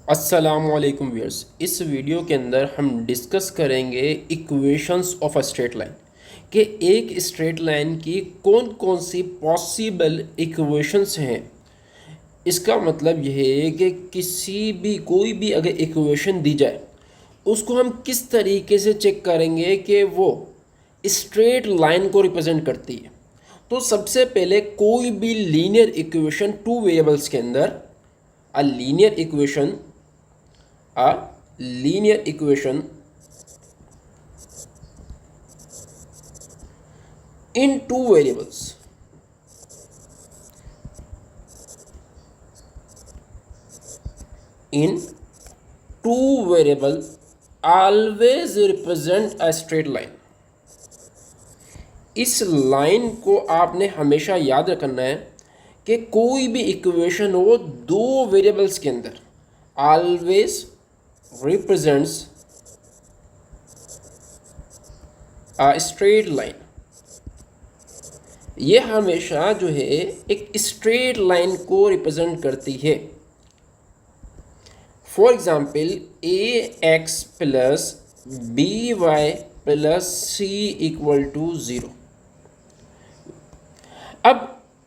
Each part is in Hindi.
अस्सलामुअलैकुम व्यूअर्स। इस वीडियो के अंदर हम डिस्कस करेंगे equations of a straight line कि एक स्ट्रेट लाइन की कौन कौन सी पॉसिबल इक्वेशंस हैं। इसका मतलब यह है कि कोई भी अगर इक्वेशन दी जाए उसको हम किस तरीके से चेक करेंगे कि वो स्ट्रेट लाइन को रिप्रेजेंट करती है। तो सबसे पहले कोई भी लीनियर इक्वेशन टू वेरिएबल्स के अंदर a linear equation a linear equation in two variables always represent a straight line। इस लाइन को आपने हमेशा याद रखना है कि कोई भी इक्वेशन हो दो वेरिएबल्स के अंदर always represents a straight line। ये हमेशा जो है एक स्ट्रेट लाइन को रिप्रेजेंट करती है। For example ax plus b y plus c equal to 0। अब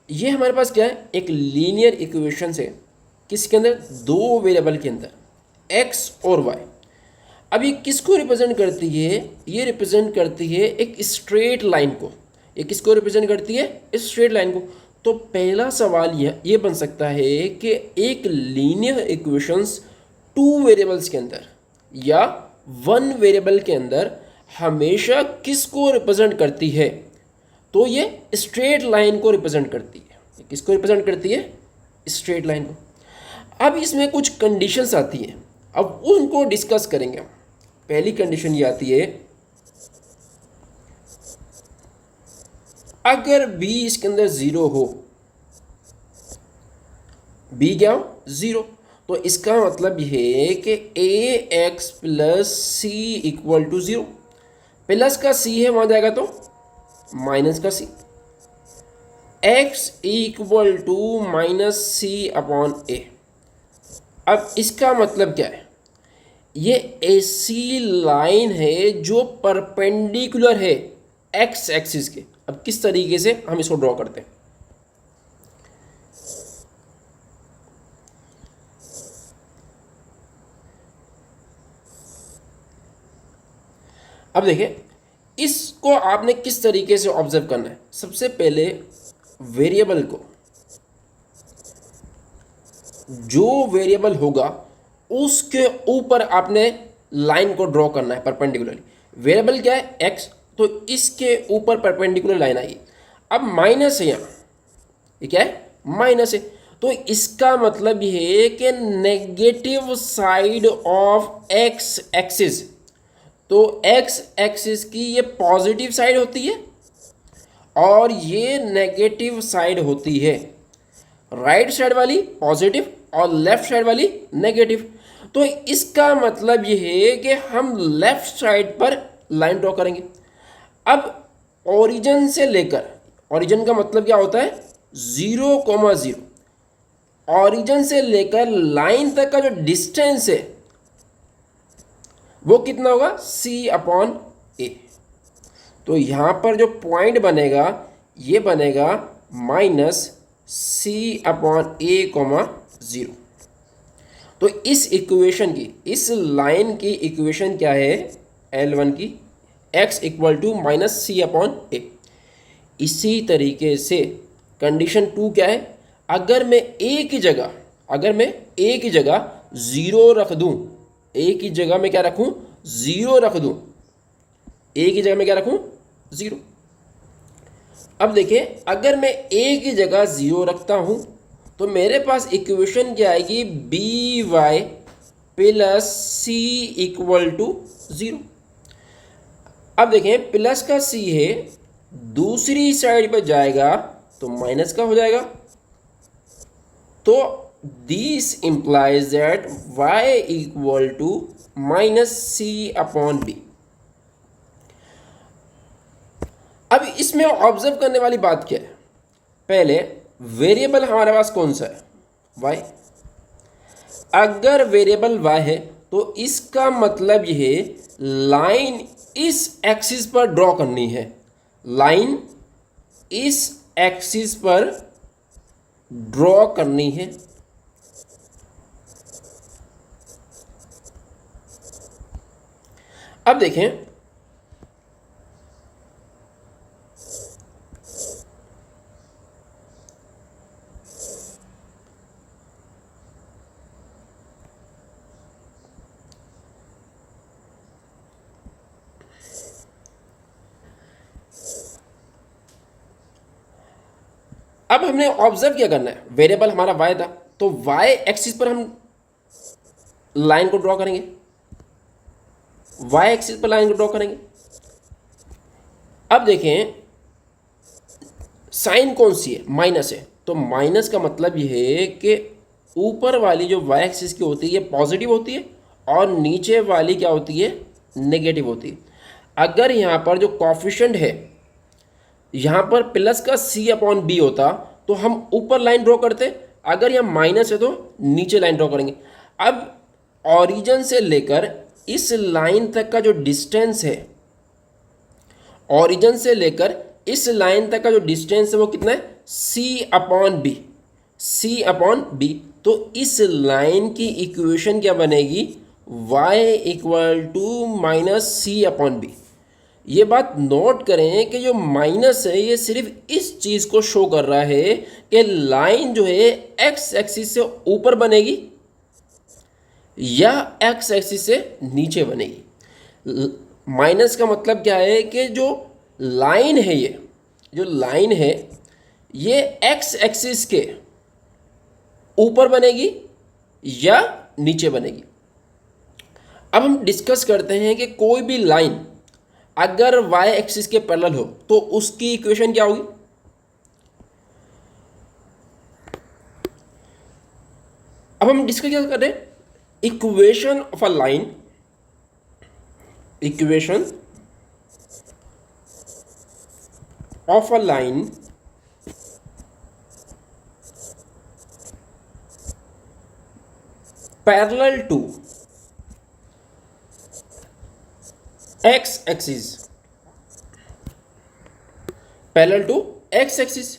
ये हमारे पास क्या है, एक लीनियर इक्वेशन है किसके अंदर, दो वेरिएबल के अंदर x और y। अब ये किसको रिप्रेजेंट करती है, ये रिप्रेजेंट करती है एक स्ट्रेट लाइन को। ये किसको रिप्रेजेंट करती है, इस स्ट्रेट लाइन को। तो पहला सवाल ये बन सकता है कि एक लीनियर इक्वेशंस टू वेरिएबल्स के अंदर या वन वेरिएबल के अंदर हमेशा किसको रिप्रेजेंट करती है। तो ये स्ट्रेट लाइन को रिप्रेजेंट करती है। किसको रिप्रेजेंट करती है, स्ट्रेट लाइन को। अब इसमें कुछ कंडीशंस आती हैं, अब उनको डिस्कस करेंगे हम। पहली कंडीशन ये आती है, अगर b इसके अंदर 0 हो, b क्या हो, 0, तो इसका मतलब यह है कि ax plus c equal to 0। Plus का c है, वहां जाएगा तो माइनस का c। x equal to minus C upon A. अब इसका मतलब क्या है, ये ऐसी लाइन है जो परपेंडिकुलर है एक्स एक्सिस के। अब किस तरीके से हम इसको ड्रॉ करते हैं, अब देखिए इसको आपने किस तरीके से ऑब्जर्व करना है। सबसे पहले वेरिएबल को, जो वेरिएबल होगा उसके ऊपर आपने लाइन को ड्रॉ करना है परपेंडिकुलरली। वेरिएबल क्या है, एक्स, तो इसके ऊपर परपेंडिकुलर लाइन आई। अब माइनस है यहाँ, ये क्या है, माइनस है, तो इसका मतलब ये है कि negative side of x axis. तो एक्स एक्सिस की ये पॉजिटिव साइड होती है और ये नेगेटिव साइड होती है। राइट साइड वाली पॉजिटिव और लेफ्ट साइड वाली नेगेटिव। तो इसका मतलब ये है कि हम लेफ्ट साइड पर लाइन ड्रॉ करेंगे। अब ओरिजिन से लेकर, ओरिजिन का मतलब क्या होता है, 0,0, ओरिजिन से लेकर लाइन तक का जो डिस्टेंस है वो कितना होगा, c अपॉन ए। तो यहां पर जो पॉइंट बनेगा ये बनेगा माइनस सी अपॉन ए कोमा 0। तो इस इक्वेशन की, इस लाइन की इक्वेशन क्या है, L1 की, x equal to minus C upon A. इसी तरीके से कंडीशन 2 क्या है, अगर मैं a की जगह 0 रख दूं, a की जगह में क्या रखूं, 0 रख दूं, a की जगह में क्या रखूं, 0। अब देखिए अगर मैं a की जगह 0 रखता हूं तो मेरे पास इक्वेशन क्या आएगी, b y plus c equal to 0। अब देखें प्लस का c है, दूसरी साइड पर जाएगा तो माइनस का हो जाएगा। तो this implies that y equal to minus C upon b. अब इसमें ऑब्जर्व करने वाली बात क्या है, पहले वेरिएबल हमारे पास कौन सा है, y। अगर वेरिएबल y है तो इसका मतलब यह लाइन इस एक्सिस पर ड्रॉ करनी है, लाइन इस एक्सिस पर ड्रॉ करनी है। अब देखें, अब हमने ऑब्जर्व क्या करना है, वेरिएबल हमारा y था तो y एक्सिस पर हम लाइन को ड्रॉ करेंगे, y एक्सिस पर लाइन को ड्रॉ करेंगे। अब देखें साइन कौन सी है, माइनस है, तो माइनस का मतलब यह है कि ऊपर वाली जो y एक्सिस की होती है ये पॉजिटिव होती है और नीचे वाली क्या होती है, नेगेटिव होती है। अगर यहाँ पर जो कॉफिशेंट है यहाँ पर प्लस का c/b होता तो हम ऊपर लाइन ड्रॉ करते, अगर यहाँ माइनस है तो नीचे लाइन ड्रॉ करेंगे। अब ऑरिजिन से लेकर इस लाइन तक का जो डिस्टेंस है, ऑरिजिन से लेकर इस लाइन तक का जो डिस्टेंस है वो कितना है, c/b, c/b। तो इस लाइन की इक्वेशन क्या बनेगी, y = -c/b। ये बात नोट करें कि जो माइनस है ये सिर्फ इस चीज़ को शो कर रहा है कि लाइन जो है x एक्सिस से ऊपर बनेगी या x एक्सिस से नीचे बनेगी। माइनस का मतलब क्या है कि जो लाइन है, ये जो लाइन है ये x एक्सिस के ऊपर बनेगी या नीचे बनेगी। अब हम डिस्कस करते हैं कि कोई भी लाइन अगर y एक्सिस के पैरेलल हो तो उसकी इक्वेशन क्या होगी। अब हम डिस्कस क्या कर रहे हैं, equation of a line, equation of a line parallel to x axis, parallel to x axis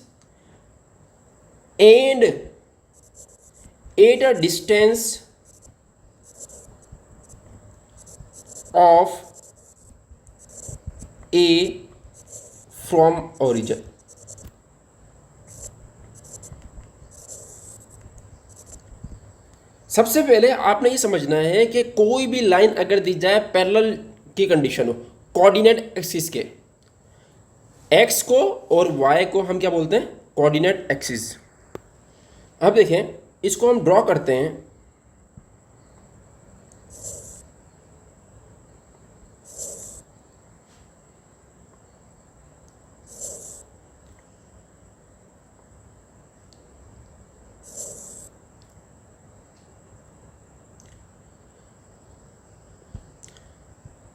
and at a distance of a from origin। सबसे पहले आपने ये समझना है कि कोई भी लाइन अगर दी जाए पैरेलल की कंडीशन हो, कोऑर्डिनेट एक्सिस के, x को और y को हम क्या बोलते हैं, कोऑर्डिनेट एक्सिस। अब देखें इसको हम ड्रॉ करते हैं।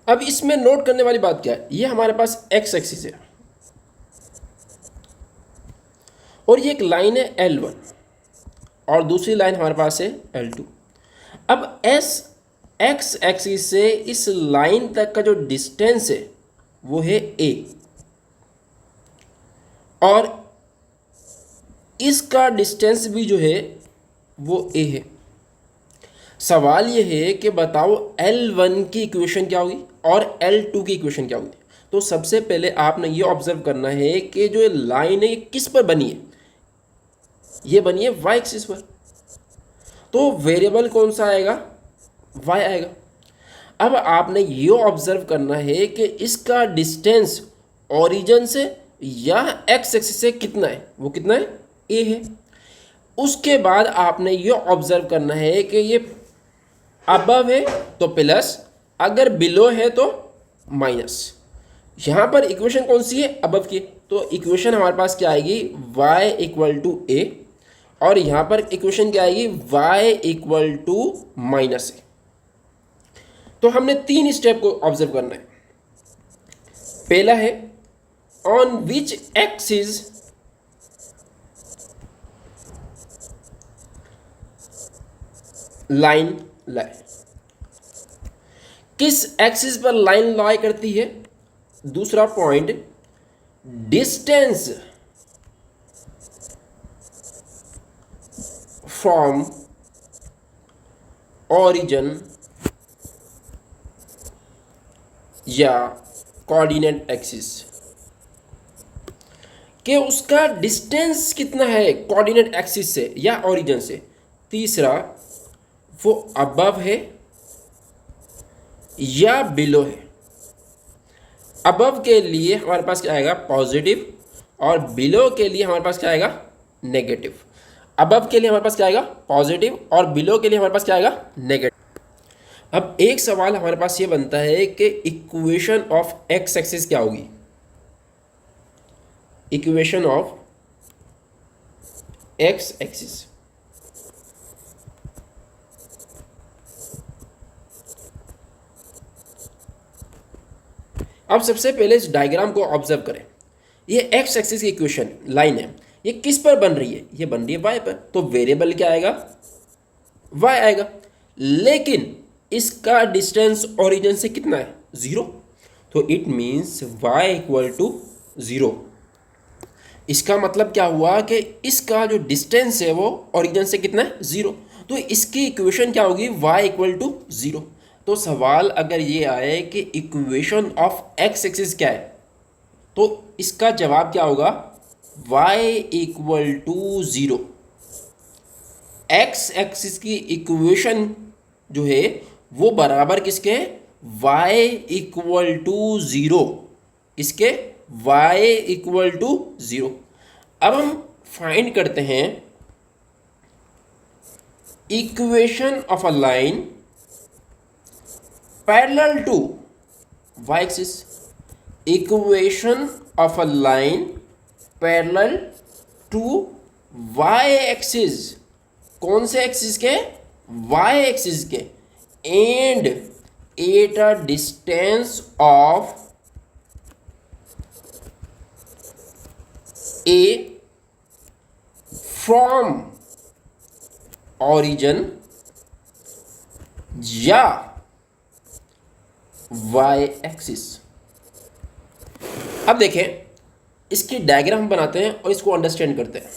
अब इसमें नोट करने वाली बात क्या है, ये हमारे पास x एक्सिस है और ये एक लाइन है L1 और दूसरी लाइन हमारे पास है L2। अब x एक्सिस से इस लाइन तक का जो डिस्टेंस है वो है a और इसका डिस्टेंस भी जो है वो a है। सवाल ये है कि बताओ L1 की इक्वेशन क्या होगी और L2 की इक्वेशन क्या होगी। तो सबसे पहले आपने ये ऑब्जर्व करना है कि जो लाइन है ये किस पर बनी है, ये बनी है y एक्सिस पर, तो वेरिएबल कौन सा आएगा, y आएगा। अब आपने ये ऑब्जर्व करना है कि इसका डिस्टेंस ओरिजिन से या x एक्सिस से कितना है, वो कितना है, a है। उसके बाद आपने ये ऑब्जर्व करना है कि ये अबव है तो प्लस, अगर बिलो है तो माइनस। यहाँ पर इक्वेशन कौन सी है, अबव की, तो इक्वेशन हमारे पास क्या आएगी, y = a और यहाँ पर इक्वेशन क्या आएगी, y = -a। तो हमने 3 स्टेप को ऑब्जर्व करना है। पहला है ऑन विच एक्सिस लाइन लाए, किस एक्सिस पर लाइन लाई करती है? दूसरा पॉइंट, डिस्टेंस फ्रॉम ओरिजिन या कोऑर्डिनेट एक्सिस, कि उसका डिस्टेंस कितना है कोऑर्डिनेट एक्सिस से या ओरिजिन से। तीसरा, वो अबव है या बिलो है। अबव के लिए हमारे पास क्या आएगा? पॉजिटिव, और बिलो के लिए हमारे पास क्या आएगा? नेगेटिव। अबव के लिए हमारे पास क्या आएगा? पॉजिटिव, और बिलो के लिए हमारे पास क्या आएगा? नेगेटिव। अब एक सवाल हमारे पास ये बनता है कि इक्वेशन ऑफ एक्स एक्सिस क्या होगी? इक्वेशन ऑफ एक्स एक्सिस, अब सबसे पहले इस डायग्राम को ऑब्जर्व करें। ये एक्स एक्सिस की इक्वेशन लाइन है, ये किस पर बन रही है? ये बन रही है वाई पर, तो वेरिएबल क्या आएगा? वाई आएगा। लेकिन इसका डिस्टेंस ओरिजिन से कितना है? 0। तो it means y equal to 0। इसका मतलब क्या हुआ कि इसका जो डिस्टेंस है वो ओरिजिन से कितना है? 0। तो इसकी इक्वेशन क्या होगी? Y equal to 0। तो सवाल अगर ये आए कि इक्वेशन ऑफ एक्स एक्सिस क्या है, तो इसका जवाब क्या होगा? y equal to 0। X axis की इक्वेशन जो है वो बराबर किसके? y equal to 0। किसके? y equal to 0। अब हम फाइंड करते हैं equation of a line parallel to y axis. Equation of a line parallel to y axis. कौन से एक्सिस के? y एक्सिस के। And at a distance of a from origin या y एक्सिस। अब देखें, इसकी डायग्राम बनाते हैं और इसको अंडरस्टैंड करते हैं।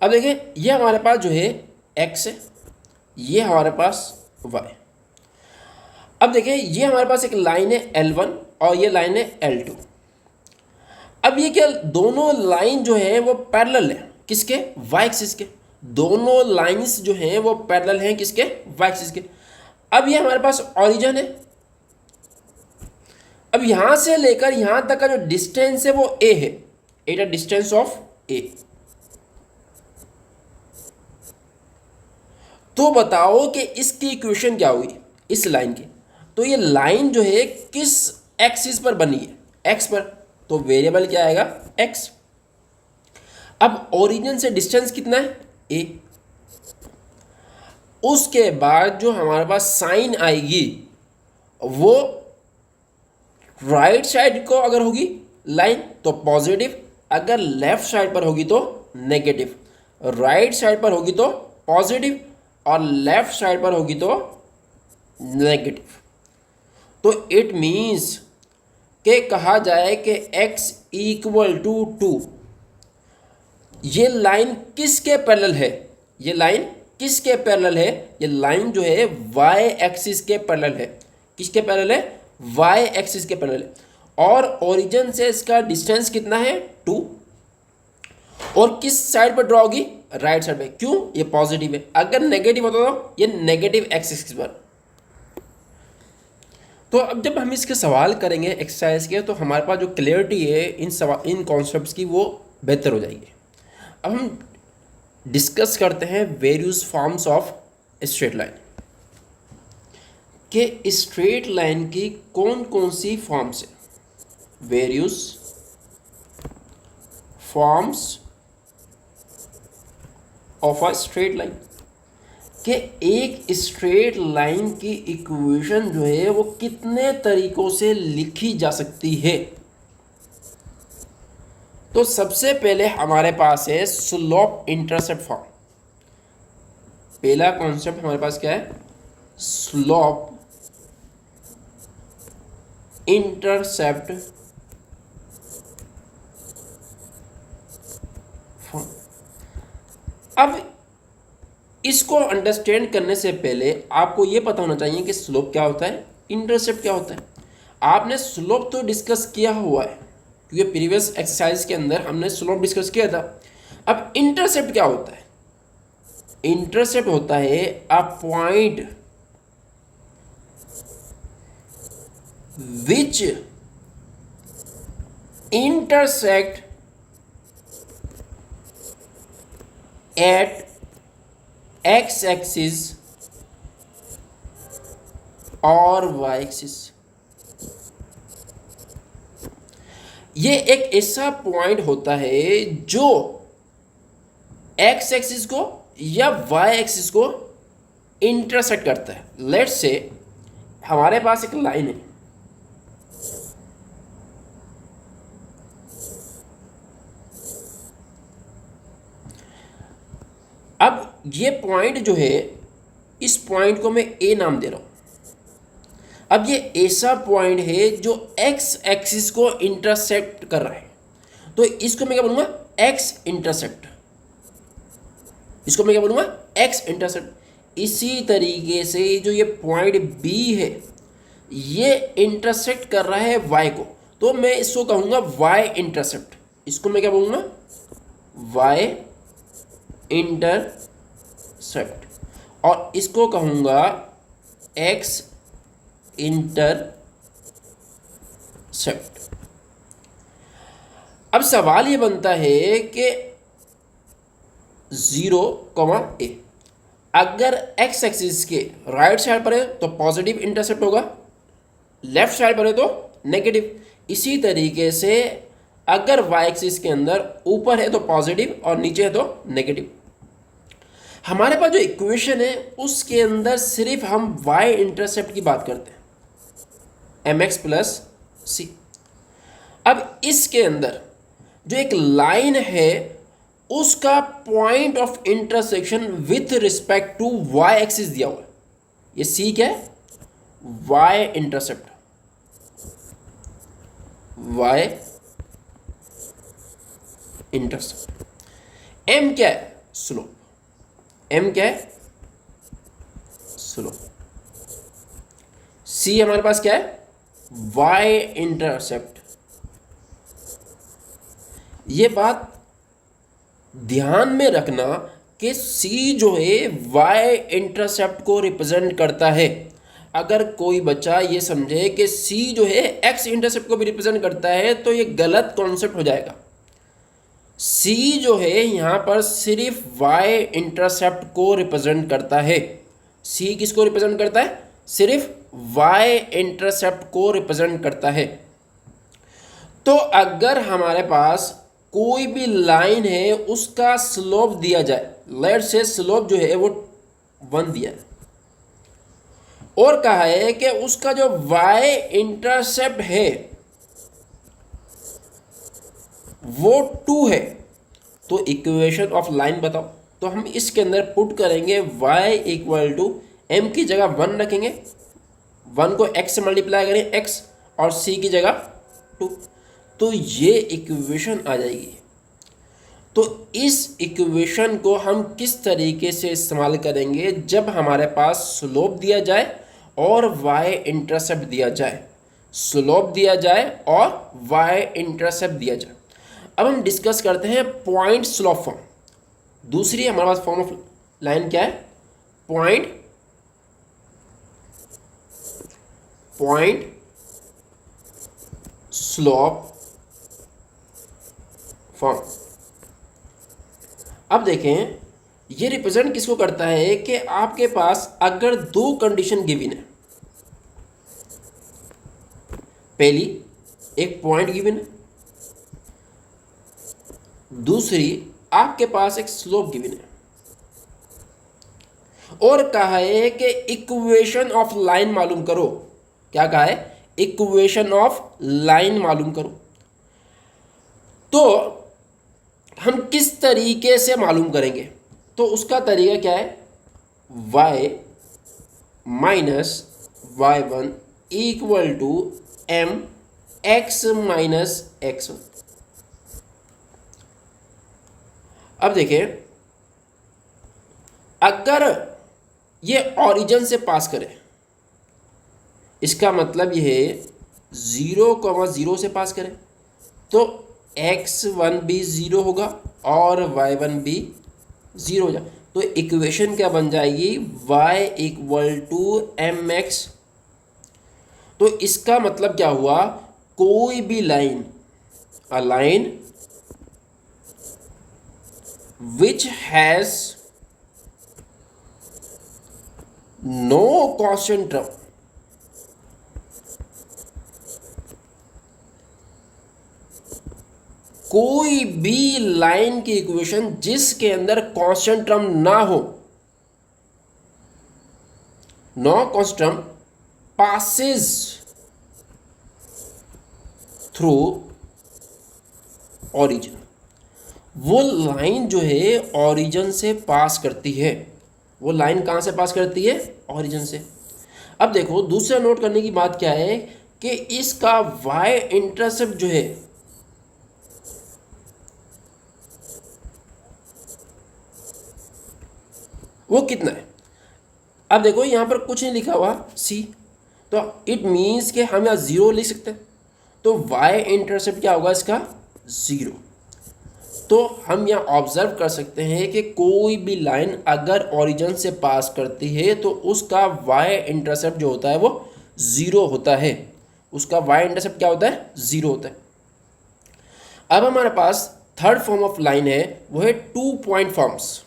अब देखें, ये हमारे पास जो है x है, ये हमारे पास y। अब देखें, ये हमारे पास एक लाइन है L1 और ये लाइन है L2। अब ये क्या, दोनों लाइन जो है वो पैरेलल है किसके? y एक्सिस के। दोनों लाइंस जो हैं वो पैरेलल हैं किसके? y एक्सिस के। अब ये हमारे पास ओरिजिन है। अब यहां से लेकर यहां तक का जो डिस्टेंस है वो a है, eight a distance of a। तो बताओ कि इसकी इक्वेशन क्या हुई इस लाइन की? तो ये लाइन जो है किस एक्सिस पर बनी है? x पर। तो वेरिएबल क्या आएगा? x। अब ओरिजिन से डिस्टेंस कितना है? a। उसके बाद जो हमारे पास साइन आएगी वो राइट साइड को अगर होगी लाइन तो पॉजिटिव, अगर लेफ्ट साइड पर होगी तो नेगेटिव। राइट साइड पर होगी तो पॉजिटिव और लेफ्ट साइड पर होगी तो नेगेटिव। तो इट मीन्स के कहा जाए कि x इक्वल टू 2। ये लाइन किसके पैरेलल है? ये लाइन किसके पैरेलल है? ये लाइन जो है y एक्सिस के पैरेलल है। किसके पैरेलल है? y एक्सिस के पैरेलल है। और ओरिजिन से इसका डिस्टेंस कितना है? 2। और किस साइड पर ड्रॉ होगी? राइट साइड पे। क्यों? ये पॉजिटिव है। अगर नेगेटिव होता तो ये नेगेटिव एक्सिस पर। तो अब जब हम इसके सवाल करेंगे एक्सरसाइज के, तो हमारे पास जो क्लियरिटी है इन कॉन्सेप्ट्स की वो बेहतर हो जाएगी। अब हम डिस्कस करते हैं various forms of straight line, कि स्ट्रेट लाइन की कौन कौन सी फॉर्म्स है। Various forms of a straight line. कि एक स्ट्रेट लाइन की इक्वेशन जो है वो कितने तरीकों से लिखी जा सकती है। तो सबसे पहले हमारे पास है स्लोप इंटरसेप्ट फॉर्म। पहला कॉन्सेप्ट हमारे पास क्या है? Slope intercept form. अब इसको अंडरस्टैंड करने से पहले आपको ये पता होना चाहिए कि स्लोप क्या होता है, इंटरसेप्ट क्या होता है। आपने स्लोप तो डिस्कस किया हुआ है क्योंकि प्रीवियस एक्सरसाइज के अंदर हमने स्लोप डिस्कस किया था। अब इंटरसेप्ट क्या होता है? इंटरसेप्ट होता है a point which intersect at x axis और वाई एक्सिस। ये एक ऐसा पॉइंट होता है जो एक्स एक्सिस को या वाई एक्सिस को इंटरसेक्ट करता है। लेट्स से हमारे पास एक लाइन है, अब ये पॉइंट जो है, इस पॉइंट को मैं ए नाम दे रहा हूं। अब ये ऐसा पॉइंट है जो एक्स एक्सिस को इंटरसेक्ट कर रहा है, तो इसको मैं क्या बोलूंगा? X intercept. इसको मैं क्या बोलूंगा? X intercept. इसी तरीके से जो ये पॉइंट बी है ये इंटरसेक्ट कर रहा है वाई को, तो मैं इसको कहूंगा वाई इंटरसेप्ट। इसको मैं क्या बोलूंगा? Y intercept. और इसको कहूंगा एक्स इंटरसेप्ट। अब सवाल ये बनता है कि 0, ए अगर एक्स एक्सिस के राइट साइड पर है तो पॉजिटिव इंटरसेप्ट होगा, लेफ्ट साइड पर है तो नेगेटिव। इसी तरीके से अगर वाई एक्सिस के अंदर ऊपर है तो पॉजिटिव और नीचे है तो नेगेटिव। हमारे पास जो इक्वेशन है उसके अंदर सिर्फ हम वाई इंटरसेप्ट की बात करते हैं, mx प्लस सी। अब इसके अंदर जो एक लाइन है उसका point of intersection with respect to Y axis दिया हुआ है। ये सी क्या है? Y intercept. Y intercept. M क्या है? स्लोप। एम क्या है? स्लोप। सी हमारे पास क्या है? Y intercept. ये बात ध्यान में रखना कि सी जो है वाई इंटरसेप्ट को रिप्रेजेंट करता है। अगर कोई बच्चा ये समझे कि सी जो है एक्स इंटरसेप्ट को भी रिप्रेजेंट करता है तो ये गलत कॉन्सेप्ट हो जाएगा। सी जो है यहाँ पर सिर्फ वाई इंटरसेप्ट को रिप्रेजेंट करता है। सी किसको रिप्रेजेंट करता है? सिर्फ वाई इंटरसेप्ट को रिप्रेजेंट करता है। तो अगर हमारे पास कोई भी लाइन है उसका स्लोप दिया जाए, लेट्स से स्लोप जो है वो 1 दिया है और कहा है कि उसका जो वाई इंटरसेप्ट है वो 2 है, तो इक्वेशन ऑफ लाइन बताओ। तो हम इसके अंदर पुट करेंगे y इक्वल टू एम की जगह 1 रखेंगे, 1 को x से मल्टीप्लाई करें x और c की जगह 2, तो ये इक्वेशन आ जाएगी। तो इस इक्वेशन को हम किस तरीके से इस्तेमाल करेंगे? जब हमारे पास स्लोप दिया जाए और y इंटरसेप्ट दिया जाए, स्लोप दिया जाए और y इंटरसेप्ट दिया जाए। अब हम डिस्कस करते हैं पॉइंट स्लोप फॉर्म। दूसरी हमारे पास फॉर्म ऑफ लाइन क्या है? Point slope form. अब देखें ये रिप्रेजेंट किसको करता है कि आपके पास अगर 2 कंडीशन गिवन है, पहली एक पॉइंट गिवन है, दूसरी आपके पास एक स्लोप गिवन है, और कहा है कि इक्वेशन ऑफ लाइन मालूम करो। क्या कहा है? इक्वेशन ऑफ लाइन मालूम करो। तो हम किस तरीके से मालूम करेंगे? तो उसका तरीका क्या है? y minus y one equal to m x minus x one. अब देखिए, अगर ये ऑरिजिन से पास करे, इसका मतलब ये है 0,0 से पास करे, तो x1 भी 0 होगा और y1 भी 0 हो जाए। तो इक्वेशन क्या बन जाएगी? y equal to m x. तो इसका मतलब क्या हुआ? कोई भी line, a line which has no constant term, कोई भी लाइन की इक्वेशन जिसके अंदर कांस्टेंट टर्म ना हो, no constant term passes through origin. वो लाइन जो है ऑरिजिन से पास करती है। वो लाइन कहाँ से पास करती है? ऑरिजिन से। अब देखो, दूसरा नोट करने की बात क्या है कि इसका y इंटरसेप्ट जो है वो कितना है? अब देखो, यहाँ पर कुछ नहीं लिखा हुआ c, तो इट मीन्स कि हम यहाँ 0 लिख सकते हैं। तो y इंटरसेप्ट क्या होगा इसका? 0। तो हम यहाँ ऑब्जर्व कर सकते हैं कि कोई भी लाइन अगर ओरिजिन से पास करती है तो उसका y इंटरसेप्ट जो होता है वो 0 होता है। उसका y इंटरसेप्ट क्या होता है? 0 होता है। अब हमारे पास थर्ड फॉर्म ऑफ लाइन है, वो है 2 point forms.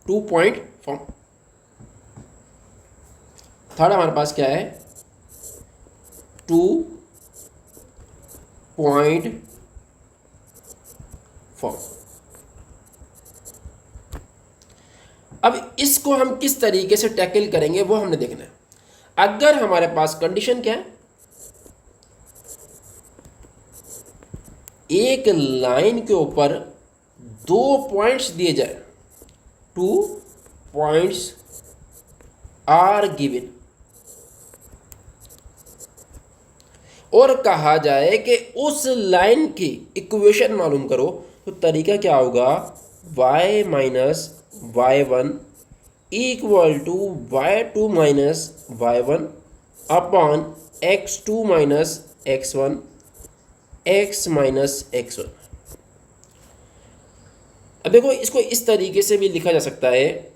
2 point form. Third हमारे पास क्या है? 2 पॉइंट फॉर्म। अब इसको हम किस तरीके से टैकल करेंगे वो हमने देखना है। अगर हमारे पास कंडीशन क्या है? एक लाइन के ऊपर 2 पॉइंट्स दिए जाए, 2 पॉइंट्स आर गिवन, और कहा जाए कि उस लाइन की इक्वेशन मालूम करो, तो तरीका क्या होगा? y minus y one equal to y2 minus y one upon x2 minus x1 x minus x1। अब देखो, इसको इस तरीके से भी लिखा जा सकता है,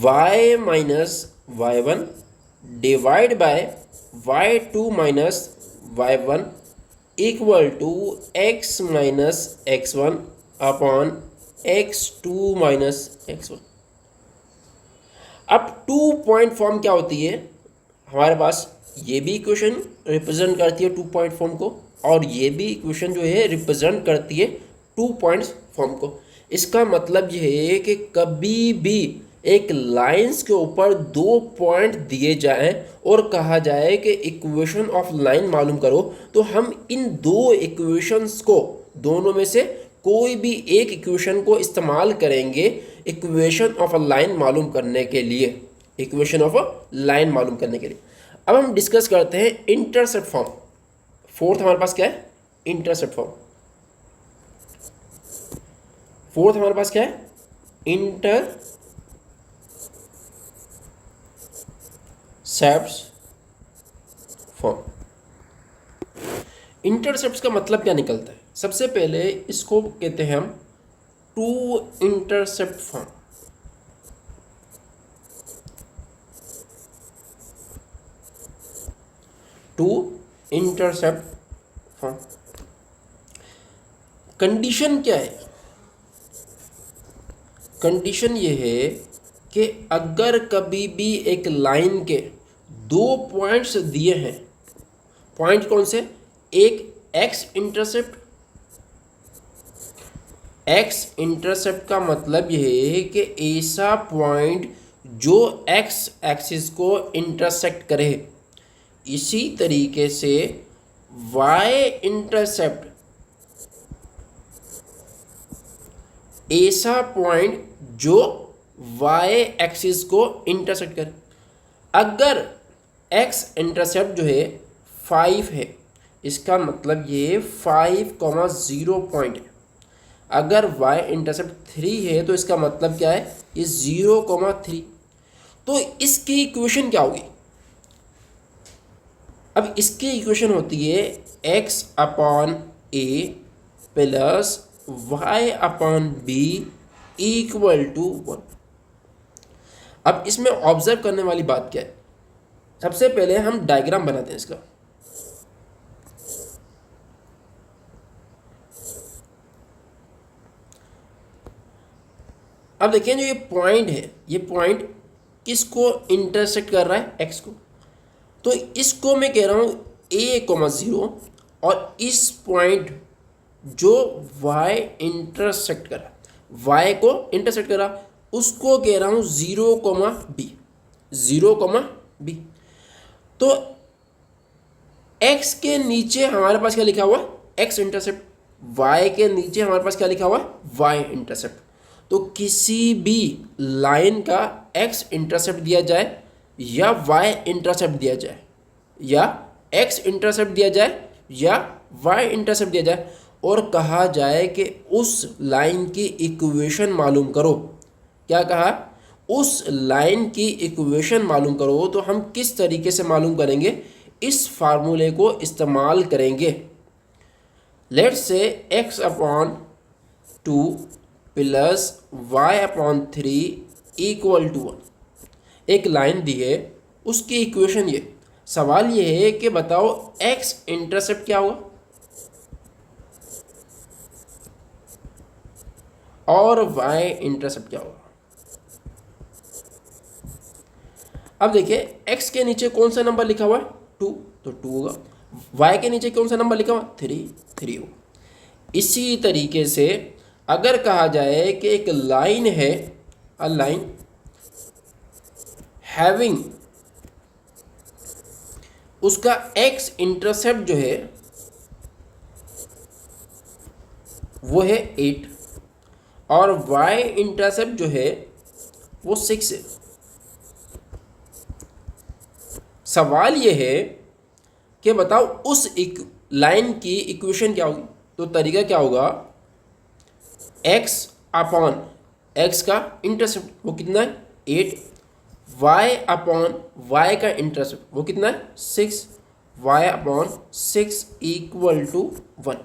y minus y one divide by y2 minus y one equal to x minus x1 upon x2 minus x1। अब 2 पॉइंट फॉर्म क्या होती है? हमारे पास ये भी इक्वेशन रिप्रेजेंट करती है 2 पॉइंट फॉर्म को, और ये भी इक्वेशन जो है रिप्रेजेंट करती है 2 पॉइंट्स फॉर्म को। इसका मतलब ये है कि कभी भी एक लाइंस के ऊपर 2 पॉइंट दिए जाएं और कहा जाए कि इक्वेशन ऑफ लाइन मालूम करो, तो हम इन 2 इक्वेशंस को, दोनों में से कोई भी एक इक्वेशन को इस्तेमाल करेंगे इक्वेशन ऑफ अ लाइन मालूम करने के लिए। इक्वेशन ऑफ अ लाइन मालूम करने के लिए अब हम डिस्कस करते हैं इंटरसेप्ट फॉर्म। फोर्थ हमारे पास क्या है? Intercept form. फोर्थ हमारे पास क्या है? Intercepts form. इंटरसेप्ट्स का मतलब क्या निकलता है? सबसे पहले इसको कहते हैं हम 2 intercept form. Two intercept form. Condition क्या है? कंडीशन ये है कि अगर कभी भी एक लाइन के 2 पॉइंट्स दिए हैं, पॉइंट कौन से? एक x इंटरसेप्ट एक्स इंटरसेप्ट का मतलब ये है कि ऐसा पॉइंट जो एक्स एक्सिस को इंटरसेक्ट करे। इसी तरीके से वाई इंटरसेप्ट ऐसा पॉइंट जो वाई एक्सिस को इंटरसेक्ट करे। अगर एक्स इंटरसेप्ट जो है 5 है, इसका मतलब ये 5,0 पॉइंट है। अगर y इंटरसेप्ट 3 है तो इसका मतलब क्या है, ये 0,3। तो इसकी इक्वेशन क्या होगी? अब इसकी इक्वेशन होती है x upon a plus y upon b equal to 1। अब इसमें ऑब्जर्व करने वाली बात क्या है? सबसे पहले हम डायग्राम बनाते हैं इसका। अब देखिए जो ये पॉइंट है, ये पॉइंट किसको इंटरसेक्ट कर रहा है? एक्स को। तो इसको मैं कह रहा हूँ a,0 और इस पॉइंट जो y इंटरसेक्ट कर रहा है, y को इंटरसेक्ट कर रहा, उसको कह रहा हूँ 0,b। 0,b। तो x के नीचे हमारे पास क्या लिखा हुआ है? x intercept. y के नीचे हमारे पास क्या लिखा हुआ है? y intercept. तो किसी भी लाइन का x इंटरसेप्ट दिया जाए या y इंटरसेप्ट दिया जाए या x इंटरसेप्ट दिया जाए या y इंटरसेप्ट दिया जाए और कहा जाए कि उस लाइन की इक्वेशन मालूम करो। क्या कहा? उस लाइन की इक्वेशन मालूम करो। तो हम किस तरीके से मालूम करेंगे? इस फार्मूले को इस्तेमाल करेंगे। Let's say x upon 2 plus y upon 3 equal to 1 एक लाइन दी है, उसकी इक्वेशन ये। सवाल ये है कि बताओ x इंटरसेप्ट क्या होगा और y इंटरसेप्ट क्या होगा। अब देखिए x के नीचे कौन सा नंबर लिखा हुआ है? 2, तो 2 होगा। y के नीचे कौन सा नंबर लिखा हुआ है? 3 होगा। इसी तरीके से अगर कहा जाए कि एक लाइन है, अ लाइन हैविंग, उसका x इंटरसेप्ट जो है वो है 8 और y इंटरसेप्ट जो है वो 6 है। सवाल ये है कि बताओ उस लाइन की इक्वेशन क्या होगी। तो तरीका क्या होगा? x अपॉन x का इंटरसेप्ट वो कितना है? 8। y अपॉन y का इंटरसेप्ट वो कितना है? 6। y upon 6 equal to 1।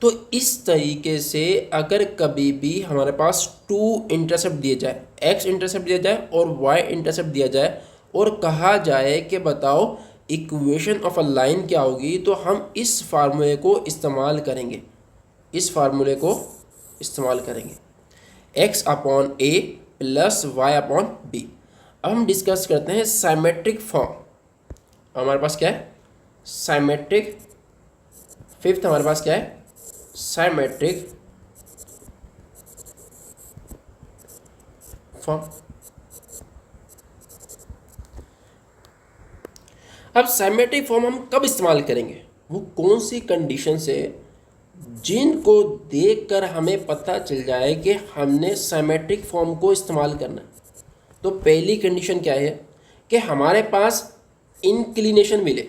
तो इस तरीके से अगर कभी भी हमारे पास 2 इंटरसेप्ट दिए जाए, x इंटरसेप्ट दिया जाए और y इंटरसेप्ट दिया जाए और कहा जाए कि बताओ इक्वेशन ऑफ अ लाइन क्या होगी, तो हम इस फार्मूले को इस्तेमाल करेंगे। इस फार्मूले को इस्तेमाल करेंगे x upon a plus y upon b। अब हम डिस्कस करते हैं साइमेट्रिक फॉर्म। हमारे पास क्या है? साइमेट्रिक। फिफ्थ हमारे पास क्या है? Symmetric form. अब साइमेट्रिक फॉर्म हम कब इस्तेमाल करेंगे? वो कौन सी कंडीशन से जिनको देखकर हमें पता चल जाए कि हमने साइमेट्रिक फॉर्म को इस्तेमाल करना है। तो पहली कंडीशन क्या है कि हमारे पास इंक्लिनेशन मिले।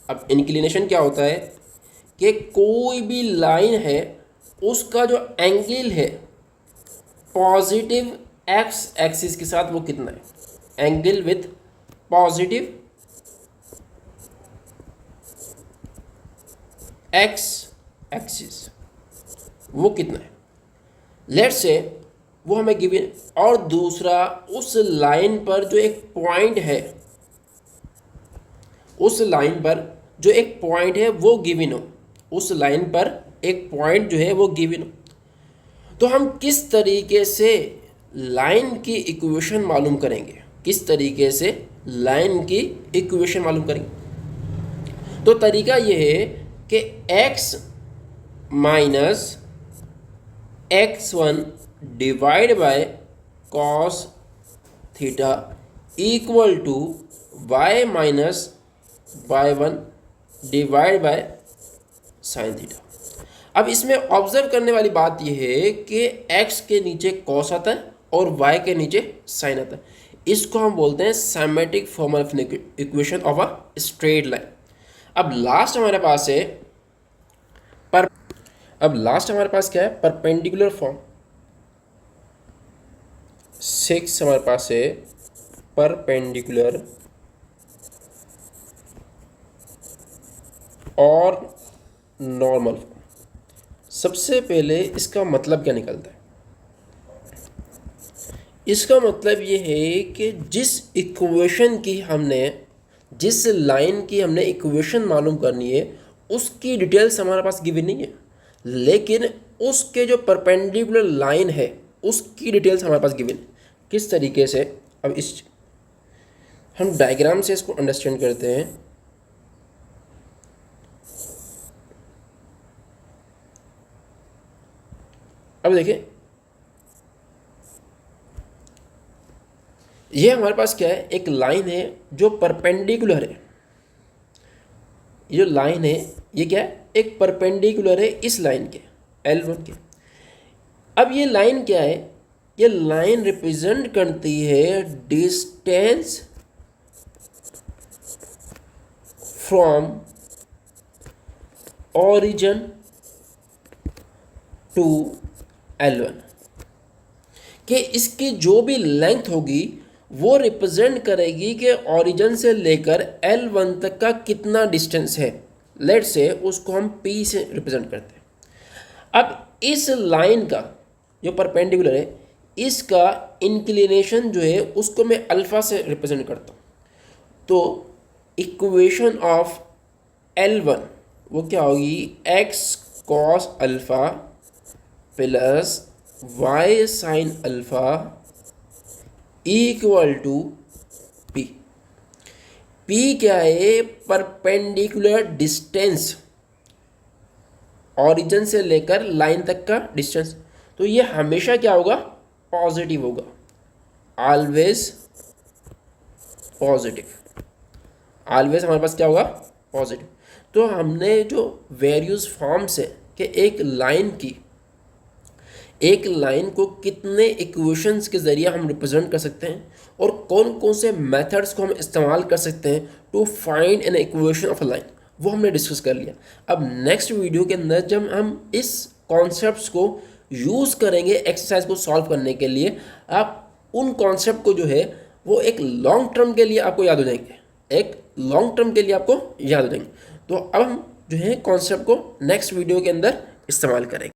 अब इंक्लिनेशन क्या होता है कि कोई भी लाइन है उसका जो एंगल है पॉजिटिव एक्स एक्सिस के साथ वो कितना है? Angle with positive x axis वो कितना है? लेट्स से वो हमें गिवन। और दूसरा, उस लाइन पर जो एक पॉइंट है, उस लाइन पर जो एक पॉइंट है वो गिवन हो। उस लाइन पर एक पॉइंट जो है वो गिवन हो। तो हम किस तरीके से लाइन की इक्वेशन मालूम करेंगे? किस तरीके से लाइन की इक्वेशन मालूम करेंगे? तो तरीका ये है कि x minus x1 divide by cos theta equal to y minus y1 divide by sine theta. अब इसमें ऑब्जर्व करने वाली बात यह है कि x के नीचे कॉस आता है और y के नीचे साइन आता है। इसको हम बोलते हैं symmetric form of equation of a straight line. अब लास्ट हमारे पास है क्या है? Perpendicular form. 6 हमारे पास है परपेंडिकुलर और नॉर्मल फॉर्म। सबसे पहले इसका मतलब क्या निकलता है? इसका मतलब ये है कि जिस लाइन की हमने इक्वेशन मालूम करनी है उसकी डिटेल्स हमारे पास गिवन नहीं है, लेकिन उसके जो परपेंडिकुलर लाइन है उसकी डिटेल्स हमारे पास गिवन है। किस तरीके से? अब हम डायग्राम से इसको अंडरस्टैंड करते हैं। अब देखिए, ये हमारे पास क्या है? एक लाइन है जो परपेंडिकुलर है। ये जो लाइन है ये क्या है? एक परपेंडिकुलर है इस लाइन के, L1 के। अब ये लाइन क्या है? ये लाइन रिप्रेजेंट करती है distance from origin to L1 कि इसकी जो भी लेंथ होगी वो रिप्रेजेंट करेगी कि ओरिजिन से लेकर L1 तक का कितना डिस्टेंस है। लेट से उसको हम P से रिप्रेजेंट करते हैं। अब इस लाइन का जो परपेंडिकुलर है इसका इंक्लिनेशन जो है उसको मैं अल्फ़ा से रिप्रेजेंट करता हूँ। तो इक्वेशन ऑफ L1 वो क्या होगी? x cos alpha plus y sin alpha equal to P। P क्या है? परपेंडिकुलर डिस्टेंस, ओरिजिन से लेकर लाइन तक का डिस्टेंस। तो ये हमेशा क्या होगा? पॉजिटिव होगा, ऑलवेज पॉजिटिव। ऑलवेज हमारे पास क्या होगा? पॉजिटिव। तो हमने जो वेरियस फॉर्म्स है कि एक लाइन को कितने इक्वेशंस के ज़रिए हम रिप्रेजेंट कर सकते हैं और कौन कौन से मेथड्स को हम इस्तेमाल कर सकते हैं to find an equation of a line, वो हमने डिस्कस कर लिया। अब नेक्स्ट वीडियो के अंदर जब हम इस कॉन्सेप्ट्स को यूज़ करेंगे एक्सरसाइज को सॉल्व करने के लिए, आप उन कॉन्सेप्ट को जो है वो एक लॉन्ग टर्म के लिए आपको याद हो जाएंगे, तो अब हम जो है कॉन्सेप्ट को नेक्स्ट वीडियो के अंदर इस्तेमाल करेंगे।